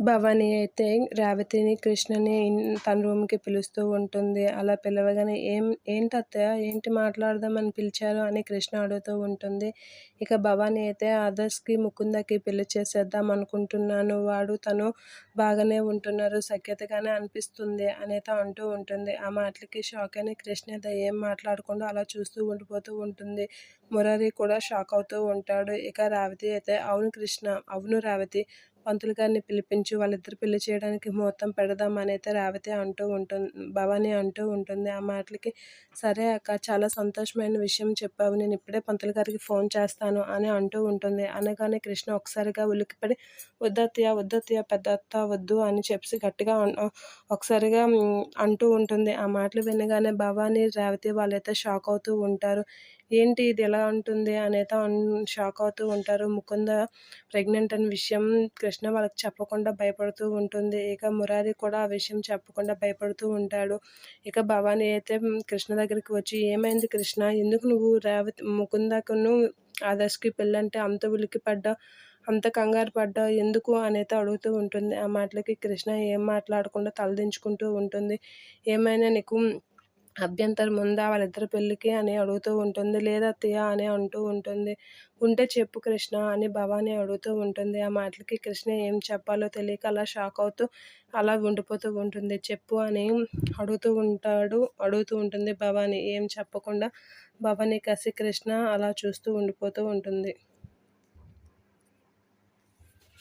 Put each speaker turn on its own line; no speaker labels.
భవాని అయితే రేవతిని, కృష్ణని తన రూమ్‌కి పిలుస్తూ ఉంటుంది. అలా పిలవగానే ఏంటత్తయ్య ఏంటి మాట్లాడదామని పిలిచారు అని కృష్ణ అడుగుతూ ఉంటుంది. ఇక భవాని అయితే ఆదర్శ్‌కి, ముకుందకి పెళ్లి చేసేద్దాం అనుకుంటున్నాను. తను బాగానే ఉంటున్నారు. సఖ్యతగానే అనిపిస్తుంది అనేతో అంటూ ఉంటుంది. ఆ మాటలకి షాక్ అయిన కృష్ణ అయితే ఏం మాట్లాడకుండా అలా చూస్తూ ఉండిపోతూ ఉంటుంది. మురారి కూడా షాక్ అవుతూ ఉంటాడు. ఇక రేవతి అయితే అవును కృష్ణ, అవును రేవతి పంతులు గారిని పిలిపించు వాళ్ళిద్దరు పెళ్లి చేయడానికి ముహూర్తం పెడదాం అనైతే రేవతి అంటూ భవాని అంటూ ఉంటుంది. ఆ మాటలకి సరే అక్క చాలా సంతోషమైన విషయం చెప్పావు. నేను ఇప్పుడే పంతులు గారికి ఫోన్ చేస్తాను అని అంటూ ఉంటుంది. అనగానే కృష్ణ ఒకసారిగా ఉలిక్కిపడి వద్దత్తయ్య వద్దత్తయ్య పెద్దత్త వద్దు అని చెప్పేసి గట్టిగా ఒకసారిగా అంటూ ఉంటుంది. ఆ మాటలు వినగానే భవాని, రేవతి వాళ్ళైతే షాక్ అవుతూ ఉంటారు. ఏంటి ఇది ఎలా అంటుంది అనైతే షాక్ అవుతూ ఉంటారు. ముకుంద ప్రెగ్నెంట్ అనే విషయం కృష్ణ వాళ్ళకి చెప్పకుండా భయపడుతూ ఉంటుంది. ఇక మురారి కూడా ఆ విషయం చెప్పకుండా భయపడుతూ ఉంటాడు. ఇక భవాని అయితే కృష్ణ దగ్గరికి వచ్చి ఏమైంది కృష్ణ? ఎందుకు నువ్వు ముకుందకును ఆదర్శ్‌కి పెళ్ళంటే అంత ఉలిక్కిపడ్డావు? అంత కంగారు పడ్డావు ఎందుకు? అనైతే అడుగుతూ ఉంటుంది. ఆ మాటలకి కృష్ణ ఏం మాట్లాడకుండా తలదించుకుంటూ ఉంటుంది. ఏమైనా నీకు అభ్యంతరం ఉందా వాళ్ళిద్దరి పెళ్ళికి అని అడుగుతూ ఉంటుంది. లేదత్తయ్య అని అంటూ ఉంటుంది. ఉంటే చెప్పు కృష్ణ అని భవాని అడుగుతూ ఉంటుంది. ఆ మాటలకి కృష్ణ ఏం చెప్పాలో తెలియక అలా షాక్ అవుతూ అలా ఉండిపోతూ ఉంటుంది. చెప్పు అని అడుగుతూ ఉంటుంది భవాని. ఏం చెప్పకుండా భవాని కసి కృష్ణ అలా చూస్తూ ఉండిపోతూ ఉంటుంది.